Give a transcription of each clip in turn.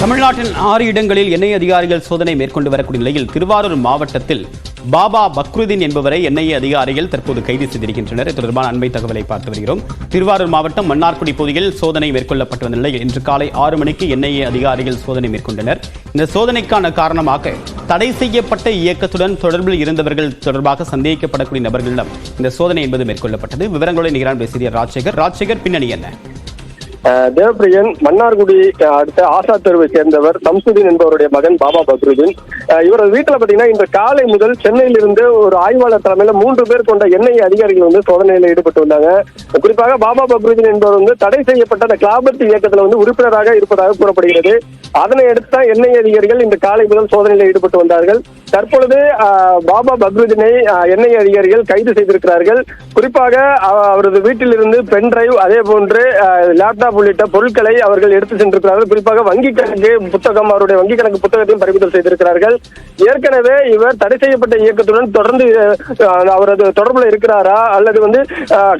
தமிழ்நாட்டின் 6 இடங்களில் என்ஐஏ அதிகாரிகள் சோதனை மேற்கொண்டு வரக்கூடிய நிலையில் திருவாரூர் மாவட்டத்தில் பாபா பக்ருதீன் என்பவரை என்ஐஏ அதிகாரிகள் தற்போது கைது செய்திருக்கின்றனர். இது தொடர்பான அண்மை தகவலை பார்த்து வருகிறோம். திருவாரூர் மாவட்டம் மன்னார்குடி பகுதியில் சோதனை மேற்கொள்ளப்பட்டு வந்த நிலையில் இன்று காலை 6 மணிக்கு என்ஐஏ அதிகாரிகள் சோதனை மேற்கொண்டனர். இந்த சோதனைக்கான காரணமாக தடை செய்யப்பட்ட இயக்கத்துடன் தொடர்பில் இருந்தவர்கள் தொடர்பாக சந்தேகிக்கப்படக்கூடிய நபர்களிடம் இந்த சோதனை என்பது மேற்கொள்ளப்பட்டது. விவரங்களுடன் நிகரான் பேசிய ராஜசேகர் பின்னணி என்ன? தேவப்பிரியன் மன்னார்குடி அடுத்த ஆசா தெருவை சேர்ந்தவர் சம்சுதீன் என்பவருடைய மகன் பாபா பக்ருதீன். இவரது வீட்டுல பாத்தீங்கன்னா இன்று காலை முதல் சென்னையில் இருந்து ஒரு ஆய்வாளர் தலைமையில 3 பேர் கொண்ட என்ஐஏ அதிகாரிகள் சோதனையில் ஈடுபட்டு வந்தாங்க. குறிப்பாக பாபா பக்ருதீன் என்பவர் தடை செய்யப்பட்ட அந்த கிளாபத் இயக்கத்துல உறுப்பினராக இருப்பதாக கூறப்படுகிறது. அதனை அடுத்து என்ஐஏ அதிகாரிகள் இந்த காலை முதல் சோதனையில் ஈடுபட்டு வந்தார்கள். தற்பொழுது பாபா பக்ருதீனை என்ஐஏ அதிகாரிகள் கைது செய்திருக்கிறார்கள். குறிப்பாக அவரது வீட்டிலிருந்து பென் டிரைவ், அதே போன்று லேப்டாப் உள்ளிட்ட பொருட்களை அவர்கள் எடுத்து சென்றிருக்கிறார்கள். குறிப்பாக வங்கி கணக்கு புத்தகம், அவருடைய வங்கி கணக்கு புத்தகத்தையும் பறிமுதல் செய்திருக்கிறார்கள். ஏற்கனவே இவர் தடை செய்யப்பட்ட இயக்கத்துடன் தொடர்ந்து அவரது தொடர்புல இருக்கிறாரா அல்லது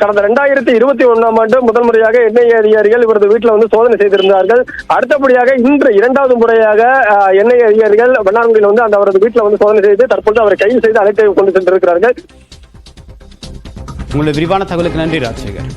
கடந்த 2021ஆம் ஆண்டு முதல் முறையாக என்ஐஏ அதிகாரிகள் இவரது வீட்டில் சோதனை செய்திருந்தார்கள். அடுத்தபடியாக இன்று 2வது முறையாக என்ஐஏ அதிகாரிகள் மன்னார்குடியில் அந்த அவரது வீட்டில் சோதனை செய்து தற்போது அவரை கைது செய்து அழைத்து கொண்டு சென்றிருக்கிறார்கள். உங்களுடைய விரிவான தகவலுக்கு நன்றி ராஜசேகர்.